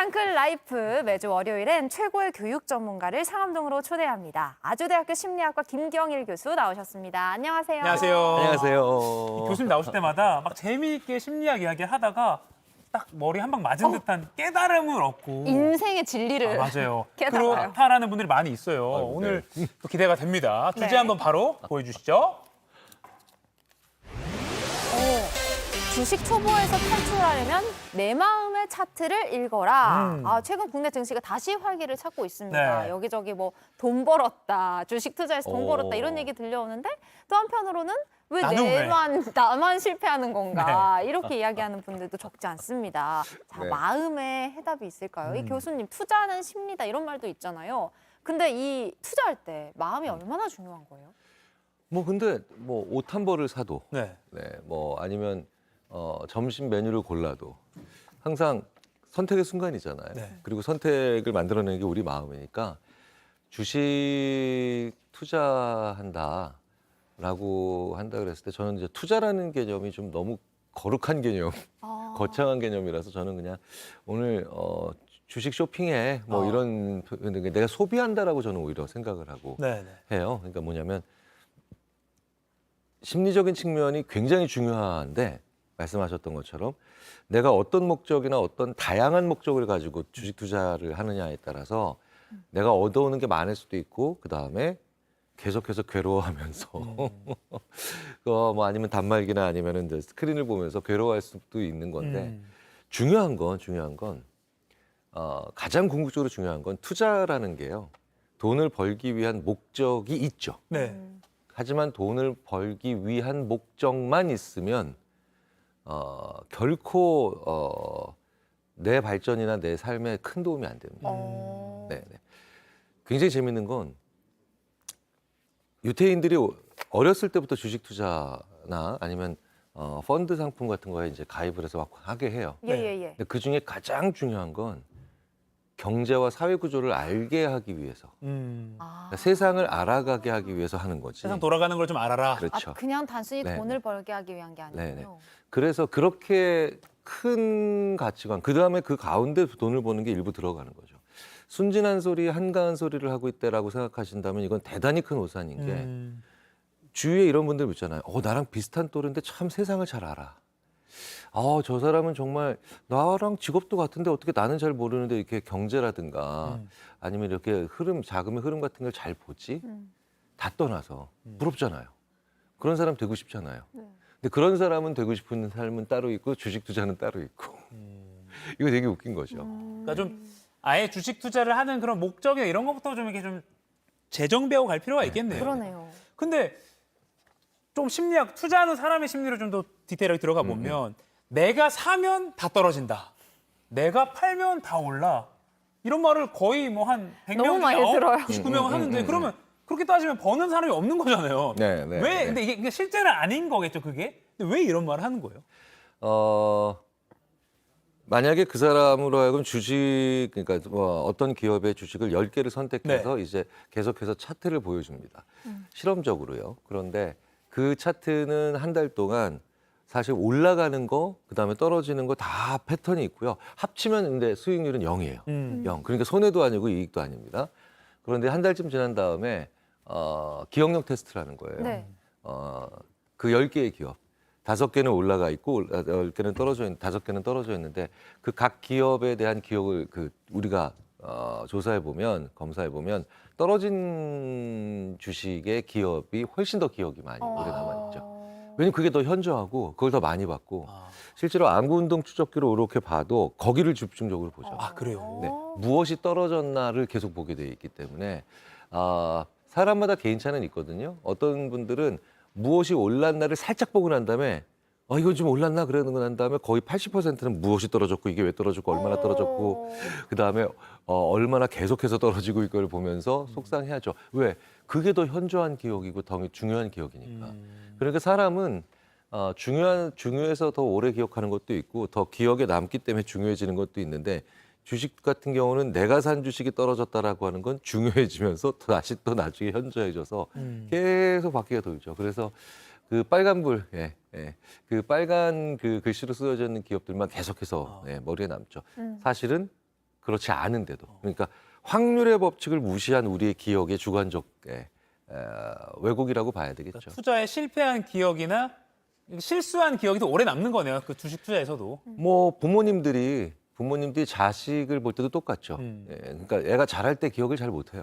상클 라이프 매주 월요일엔 최고의 교육 전문가를 상암동으로 초대합니다. 아주대학교 심리학과 김경일 교수 나오셨습니다. 안녕하세요. 안녕하세요. 안녕하세요. 교수님 나오실 때마다 막 재미있게 심리학 이야기 하다가 딱 머리 한 방 맞은 듯한 깨달음을 얻고 인생의 진리를 맞아요. 깨달아요. 그렇다라는 분들이 많이 있어요. 오늘 또 기대가 됩니다. 주제 네. 한번 바로 보여주시죠. 주식 초보에서 탈출하려면 내 마음의 차트를 읽어라. 최근 국내 증시가 다시 활기를 찾고 있습니다. 네. 여기저기 뭐 돈 벌었다, 주식 투자해서 돈 벌었다 이런 얘기 들려오는데 또 한편으로는 왜 나는 왜? 나만 실패하는 건가 이렇게 이야기하는 분들도 적지 않습니다. 자, 네. 마음의 해답이 있을까요? 이 교수님 투자는 심리다 이런 말도 있잖아요. 근데 이 투자할 때 마음이 얼마나 중요한 거예요? 근데 옷 한 벌을 사도 네. 아니면 점심 메뉴를 골라도 항상 선택의 순간이잖아요. 네. 그리고 선택을 만들어내는 게 우리 마음이니까 주식 투자한다라고 한다 그랬을 때 저는 이제 투자라는 개념이 좀 너무 거룩한 개념, 거창한 개념이라서 저는 그냥 오늘 주식 쇼핑해 이런 내가 소비한다라고 저는 오히려 생각을 하고 네. 해요. 그러니까 뭐냐면 심리적인 측면이 굉장히 중요한데 말씀하셨던 것처럼 내가 어떤 목적이나 어떤 다양한 목적을 가지고 주식 투자를 하느냐에 따라서 내가 얻어오는 게 많을 수도 있고 그다음에 계속해서 괴로워하면서 아니면 단말기나 아니면은 이제 스크린을 보면서 괴로워할 수도 있는 건데 중요한 건 가장 궁극적으로 중요한 건 투자라는 게요. 돈을 벌기 위한 목적이 있죠. 네. 하지만 돈을 벌기 위한 목적만 있으면 결코 내 발전이나 내 삶에 큰 도움이 안 됩니다. 네. 굉장히 재밌는 건 유태인들이 어렸을 때부터 주식 투자나 아니면 펀드 상품 같은 거에 이제 가입을 해서 하게 해요. 예. 근데 그 중에 가장 중요한 건 경제와 사회 구조를 알게 하기 위해서 그러니까 세상을 알아가게 하기 위해서 하는 거지. 세상 돌아가는 걸 좀 알아라. 그렇죠. 그냥 단순히 네, 돈을 벌게 하기 위한 게 아니군요. 네. 그래서 그렇게 큰 가치관, 그다음에 그 가운데 돈을 버는 게 일부 들어가는 거죠. 순진한 소리, 한가한 소리를 하고 있다라고 생각하신다면 이건 대단히 큰 오산인 게 주위에 이런 분들 있잖아요. 나랑 비슷한 또래인데 참 세상을 잘 알아. 저 사람은 정말 나랑 직업도 같은데 어떻게 나는 잘 모르는데 이렇게 경제라든가 아니면 이렇게 자금의 흐름 같은 걸 잘 보지? 다 떠나서 부럽잖아요. 그런 사람 되고 싶잖아요. 근데 그런 사람은 되고 싶은 삶은 따로 있고 주식 투자는 따로 있고 이거 되게 웃긴 거죠. 그러니까 좀 아예 주식 투자를 하는 그런 목적이나 이런 것부터 좀 이렇게 좀 재정비하고 갈 필요가 있겠네요. 그러네요. 근데 좀 심리학, 투자하는 사람의 심리를 좀 더 디테일하게 들어가 보면 내가 사면 다 떨어진다. 내가 팔면 다 올라. 이런 말을 거의 뭐 한 100명 너무 많이 들어요. 99명은 하는데 그러면 그렇게 따지면 버는 사람이 없는 거잖아요. 네. 왜? 근데 이게 실제는 아닌 거겠죠, 그게? 근데 왜 이런 말을 하는 거예요? 만약에 그 사람으로 하여금 그러니까 어떤 기업의 주식을 10개를 선택해서 이제 계속해서 차트를 보여줍니다. 실험적으로요. 그런데 그 차트는 한 달 동안 사실 올라가는 거, 그다음에 떨어지는 거 다 패턴이 있고요. 합치면 근데 수익률은 0이에요. 0. 그러니까 손해도 아니고 이익도 아닙니다. 그런데 한 달쯤 지난 다음에 기억력 테스트라는 거예요. 네. 그 10개의 기업. 5개는 올라가 있고 10개는 떨어져 있는 5개는 떨어져 있는데 그 각 기업에 대한 기억을 우리가 조사해 보면 검사해 보면 떨어진 주식의 기업이 훨씬 더 기억이 많이 오래 남아 있죠. 왜냐면 그게 더 현저하고 그걸 더 많이 받고 실제로 안구 운동 추적기로 이렇게 봐도 거기를 집중적으로 보죠. 아, 그래요? 네. 무엇이 떨어졌나를 계속 보게 돼 있기 때문에 사람마다 개인차는 있거든요. 어떤 분들은 무엇이 올랐나를 살짝 보고 난 다음에 이건 좀 올랐나 그러는 거 난 다음에 거의 80%는 무엇이 떨어졌고 이게 왜 떨어졌고 얼마나 떨어졌고 그다음에 얼마나 계속해서 떨어지고 이걸 보면서 속상해하죠. 왜? 그게 더 현저한 기억이고 더 중요한 기억이니까. 그러니까 사람은 중요해서 더 오래 기억하는 것도 있고 더 기억에 남기 때문에 중요해지는 것도 있는데 주식 같은 경우는 내가 산 주식이 떨어졌다라고 하는 건 중요해지면서 다시 또 나중에 현저해져서 계속 바퀴가 돌죠. 그래서 그 빨간불, 그 빨간 그 글씨로 쓰여져 있는 기업들만 계속해서 머리에 남죠. 사실은 그렇지 않은데도. 그러니까 확률의 법칙을 무시한 우리의 기억의 주관적 왜곡이라고 봐야 되겠죠. 투자에 실패한 기억이나 실수한 기억이 더 오래 남는 거네요. 그 주식 투자에서도. 뭐 부모님들이 자식을 볼 때도 똑같죠. 예, 그러니까 애가 잘할 때 기억을 잘 못해요.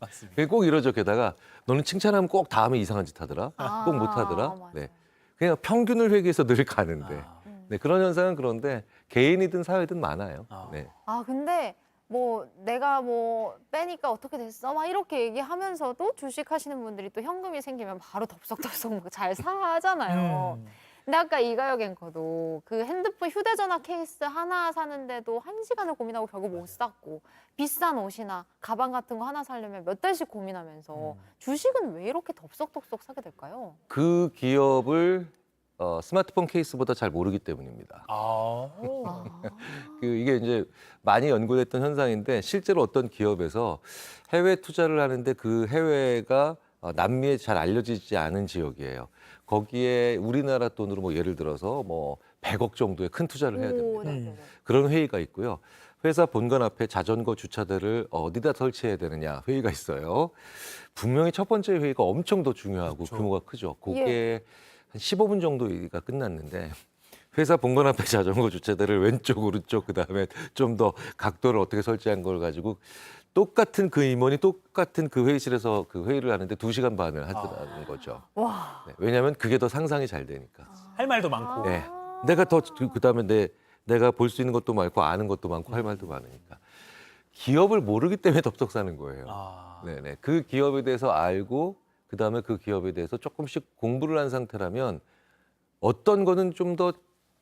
맞습니다. 그게 꼭 이러죠. 게다가 너는 칭찬하면 꼭 다음에 이상한 짓 하더라. 꼭 못하더라. 맞아요. 네. 그냥 평균을 회귀해서 늘 가는데. 네, 그런 현상은 그런데 개인이든 사회든 많아요. 네. 근데 뭐 내가 뭐 빼니까 어떻게 됐어? 막 이렇게 얘기하면서도 주식 하시는 분들이 또 현금이 생기면 바로 덥석덥석 잘 사잖아요. 근데 아까 이가혁 앵커도 그 핸드폰 휴대전화 케이스 하나 사는데도 1시간을 고민하고 결국 못 샀고 비싼 옷이나 가방 같은 거 하나 사려면 몇 달씩 고민하면서 주식은 왜 이렇게 덥석덥석 사게 될까요? 그 기업을 스마트폰 케이스보다 잘 모르기 때문입니다. 이게 이제 많이 연구됐던 현상인데 실제로 어떤 기업에서 해외 투자를 하는데 그 해외가 남미에 잘 알려지지 않은 지역이에요. 거기에 우리나라 돈으로 뭐 예를 들어서 뭐 100억 정도의 큰 투자를 해야 됩니다. 네네네. 그런 회의가 있고요. 회사 본관 앞에 자전거 주차대를 어디다 설치해야 되느냐 회의가 있어요. 분명히 첫 번째 회의가 엄청 더 중요하고 그렇죠. 규모가 크죠. 그게 한 15분 정도 얘기가 끝났는데 회사 본관 앞에 자전거 주차대를 왼쪽 오른쪽 그다음에 좀 더 각도를 어떻게 설치한 걸 가지고 똑같은 그 임원이 똑같은 그 회의실에서 그 회의를 하는데 2시간 반을 하더라는 거죠. 와. 네, 왜냐하면 그게 더 상상이 잘 되니까. 할 말도 많고. 네. 내가 더 그다음에 내가 볼 수 있는 것도 많고 아는 것도 많고 할 말도 많으니까. 기업을 모르기 때문에 덥석 사는 거예요. 네네. 그 기업에 대해서 알고 그다음에 그 기업에 대해서 조금씩 공부를 한 상태라면 어떤 거는 좀 더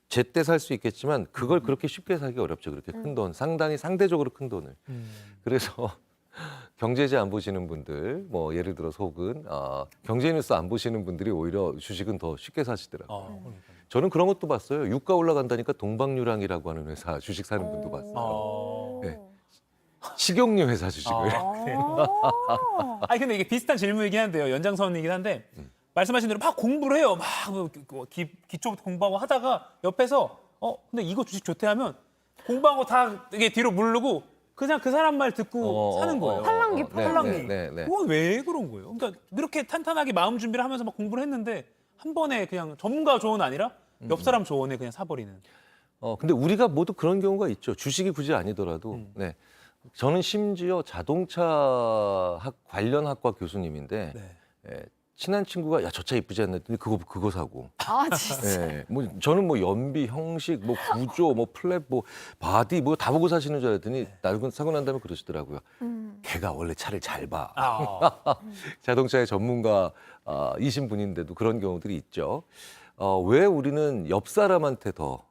제때 살 수 있겠지만 그걸 그렇게 쉽게 사기 어렵죠. 그렇게 큰 돈, 상대적으로 큰 돈을. 그래서 경제지 안 보시는 분들, 뭐 예를 들어서 혹은 경제뉴스 안 보시는 분들이 오히려 주식은 더 쉽게 사시더라고요. 저는 그런 것도 봤어요. 유가 올라간다니까 동방유랑이라고 하는 회사 주식 사는 분도 봤어요. 네. 식용유 회사 주식을. 아니 근데 이게 비슷한 질문이긴 한데요. 연장선이긴 한데 말씀하신 대로 막 공부를 해요. 막 기초부터 공부하고 하다가 옆에서 근데 이거 주식 좋대 하면 공부한 거 다 이게 뒤로 무르고 그냥 그 사람 말 듣고 사는 거예요. 팔랑귀, 팔랑귀. 네. 그건 왜 그런 거예요? 그러니까 이렇게 탄탄하게 마음 준비를 하면서 막 공부를 했는데 한 번에 그냥 전문가 조언 아니라 옆 사람 조언에 그냥 사버리는. 근데 우리가 모두 그런 경우가 있죠. 주식이 굳이 아니더라도. 네. 저는 심지어 자동차학 관련 학과 교수님인데 친한 친구가 야, 저 차 이쁘지 않나 했더니 그거 사고. 진짜. 네. 뭐 저는 뭐 연비, 형식, 뭐 구조, 뭐 플랫, 뭐 바디 뭐 다 보고 사시는 줄 알았더니 날 사고 난 다음에 그러시더라고요. 걔가 원래 차를 잘 봐. 자동차의 전문가이신 분인데도 그런 경우들이 있죠. 왜 우리는 옆 사람한테 더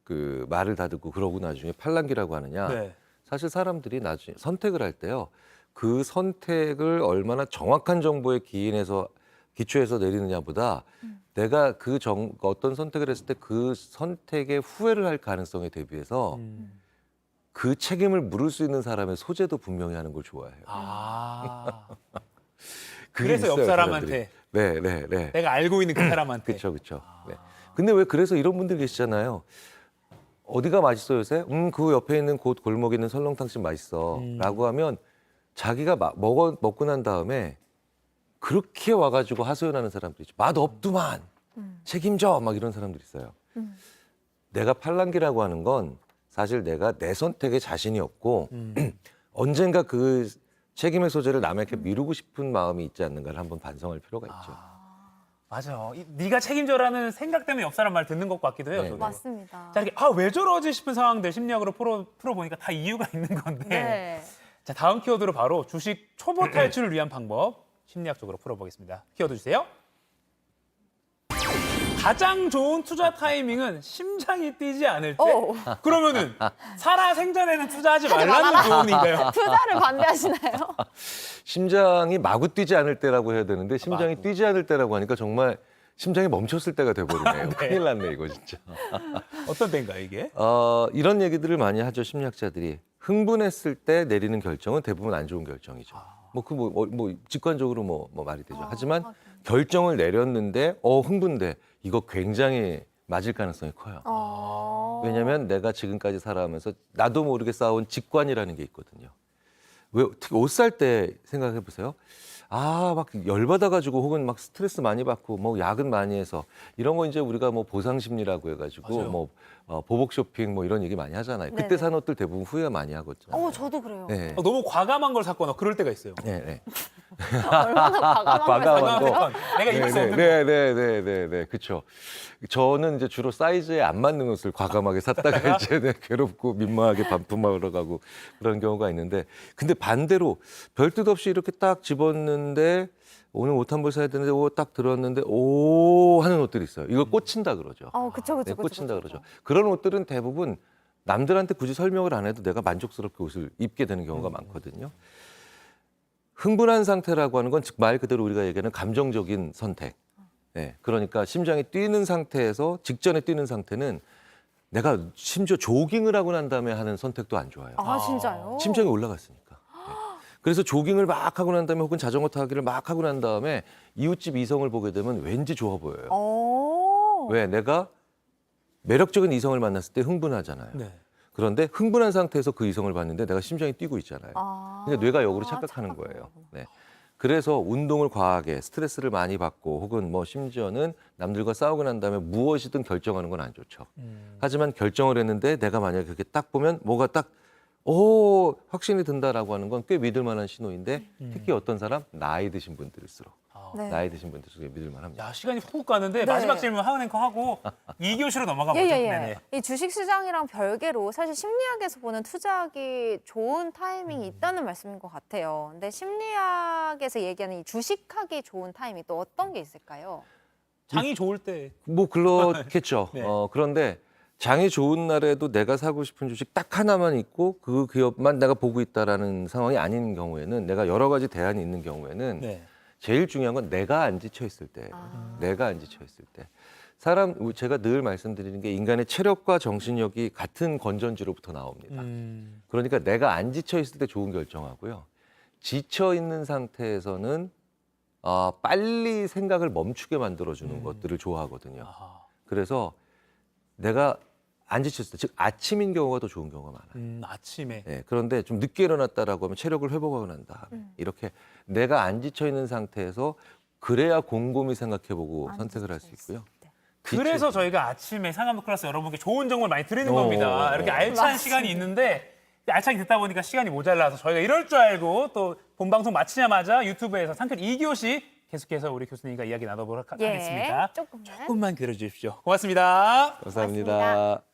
그 말을 다 듣고 그러고 나중에 팔랑귀라고 하느냐? 네. 사실 사람들이 나중에 선택을 할 때요. 그 선택을 얼마나 정확한 정보에 기초해서 내리느냐보다 내가 어떤 선택을 했을 때 그 선택에 후회를 할 가능성에 대비해서 그 책임을 물을 수 있는 사람의 소재도 분명히 하는 걸 좋아해요. 그게 그래서 옆 있어요, 사람한테. 사람들이. 네. 내가 알고 있는 그 사람한테. 그렇죠. 네. 근데 왜 그래서 이런 분들 계시잖아요. 어디가 맛있어 요새? 그 옆에 있는 곳 골목에 있는 설렁탕집 맛있어.라고 하면 자기가 먹고 난 다음에 그렇게 와가지고 하소연하는 사람들이 있죠. 맛 없두만 책임져 막 이런 사람들이 있어요. 내가 팔랑귀라고 하는 건 사실 내가 내 선택에 자신이 없고 언젠가 그 책임의 소재를 남에게 미루고 싶은 마음이 있지 않는가를 한번 반성할 필요가 있죠. 맞아. 네가 책임져라는 생각 때문에 옆 사람 말 듣는 것 같기도 해요. 네. 저도. 맞습니다. 자, 이렇게 왜 저러지 싶은 상황들 심리학으로 풀어보니까 다 이유가 있는 건데. 네. 자, 다음 키워드로 바로 주식 초보 탈출을 위한 방법 심리학적으로 풀어보겠습니다. 키워드 주세요. 가장 좋은 투자 타이밍은 심장이 뛰지 않을 때. 그러면은 살아 생전에는 투자하지 말라는 조언인가요? 투자를 반대하시나요? 심장이 마구 뛰지 않을 때라고 해야 되는데 심장이 뛰지 않을 때라고 하니까 정말 심장이 멈췄을 때가 돼버리네요. 큰일 났네 이거 진짜. 어떤 때인가요 이게? 이런 얘기들을 많이 하죠 심리학자들이. 흥분했을 때 내리는 결정은 대부분 안 좋은 결정이죠. 뭐 직관적으로 뭐 말이 되죠. 하지만 결정을 내렸는데 흥분돼. 이거 굉장히 맞을 가능성이 커요. 왜냐면 왜냐면 내가 지금까지 살아오면서 나도 모르게 쌓아온 직관이라는 게 있거든요. 왜 특히 옷 살 때 생각해 보세요. 아, 막 열받아가지고 혹은 막 스트레스 많이 받고 뭐 야근 많이 해서 이런 거 이제 우리가 뭐 보상 심리라고 해가지고 맞아요. 뭐 보복 쇼핑 뭐 이런 얘기 많이 하잖아요. 그때 네네. 산 옷들 대부분 후회 많이 하거든요. 저도 그래요. 네. 너무 과감한 걸 샀거나 그럴 때가 있어요. 네, 네. 얼마나 과감한 걸 과감한 사는 거. 거죠? 내가 입을 수 없는 거. 네, 그렇죠. 저는 이제 주로 사이즈에 안 맞는 옷을 과감하게 샀다가 이제 괴롭고 민망하게 반품하러 가고 그런 경우가 있는데, 근데 반대로 별 뜻 없이 이렇게 딱 집었는데 오늘 옷 한 벌 사야 되는데 딱 들었는데 오 하는 옷들이 있어요. 이거 꽂힌다 그러죠. 그쵸, 그쵸, 네, 그쵸, 꽂힌다 그쵸. 그러죠. 그런 옷들은 대부분 남들한테 굳이 설명을 안 해도 내가 만족스럽게 옷을 입게 되는 경우가 많거든요. 흥분한 상태라고 하는 건 즉 말 그대로 우리가 얘기하는 감정적인 선택. 네, 그러니까 심장이 뛰는 상태에서 직전에 뛰는 상태는 내가 심지어 조깅을 하고 난 다음에 하는 선택도 안 좋아요. 진짜요? 심장이 올라갔으니까. 네. 그래서 조깅을 막 하고 난 다음에 혹은 자전거 타기를 막 하고 난 다음에 이웃집 이성을 보게 되면 왠지 좋아 보여요. 왜? 내가 매력적인 이성을 만났을 때 흥분하잖아요. 네. 그런데 흥분한 상태에서 그 이성을 봤는데 내가 심장이 뛰고 있잖아요. 그러니까 뇌가 역으로 착각하는 착각하는 거예요. 거구나. 네. 그래서 운동을 과하게 스트레스를 많이 받고 혹은 뭐 심지어는 남들과 싸우고 난 다음에 무엇이든 결정하는 건 안 좋죠. 하지만 결정을 했는데 내가 만약에 그렇게 딱 보면 뭐가 딱 확신이 든다라고 하는 건 꽤 믿을 만한 신호인데 특히 어떤 사람? 나이 드신 분들일수록 네. 나이 드신 분들일수록 믿을 만합니다. 야, 시간이 훅 가는데 네. 마지막 질문 하은 앵커 하고 2교시로 넘어가 보죠. 예. 이 주식시장이랑 별개로 사실 심리학에서 보는 투자하기 좋은 타이밍이 있다는 말씀인 것 같아요. 근데 심리학에서 얘기하는 이 주식하기 좋은 타이밍 또 어떤 게 있을까요? 장이 좋을 때. 뭐 그렇겠죠. 네. 그런데 장이 좋은 날에도 내가 사고 싶은 주식 딱 하나만 있고 그 기업만 내가 보고 있다라는 상황이 아닌 경우에는 내가 여러 가지 대안이 있는 경우에는 네. 제일 중요한 건 내가 안 지쳐 있을 때. 내가 안 지쳐 있을 때. 제가 늘 말씀드리는 게 인간의 체력과 정신력이 같은 건전지로부터 나옵니다. 그러니까 내가 안 지쳐 있을 때 좋은 결정하고요. 지쳐 있는 상태에서는 빨리 생각을 멈추게 만들어주는 것들을 좋아하거든요. 아하. 그래서 내가 안 지쳤을 때, 즉 아침인 경우가 더 좋은 경우가 많아요. 아침에. 네, 그런데 좀 늦게 일어났다라고 하면 체력을 회복하고 난 다음에 이렇게 내가 안 지쳐 있는 상태에서 그래야 곰곰이 생각해보고 안 선택을 할 수 지쳐 있고요. 있을 때. 그래서 저희가 아침에 상암 클래스 여러분께 좋은 정보를 많이 드리는 겁니다. 이렇게 알찬 맞습니다. 시간이 있는데 알차게 듣다 보니까 시간이 모자라서 저희가 이럴 줄 알고 또 본방송 마치자마자 유튜브에서 상큼 2교시 계속해서 우리 교수님과 이야기 나눠보도록 하겠습니다. 조금만. 조금만 기다려 주십시오. 고맙습니다. 감사합니다. 고맙습니다.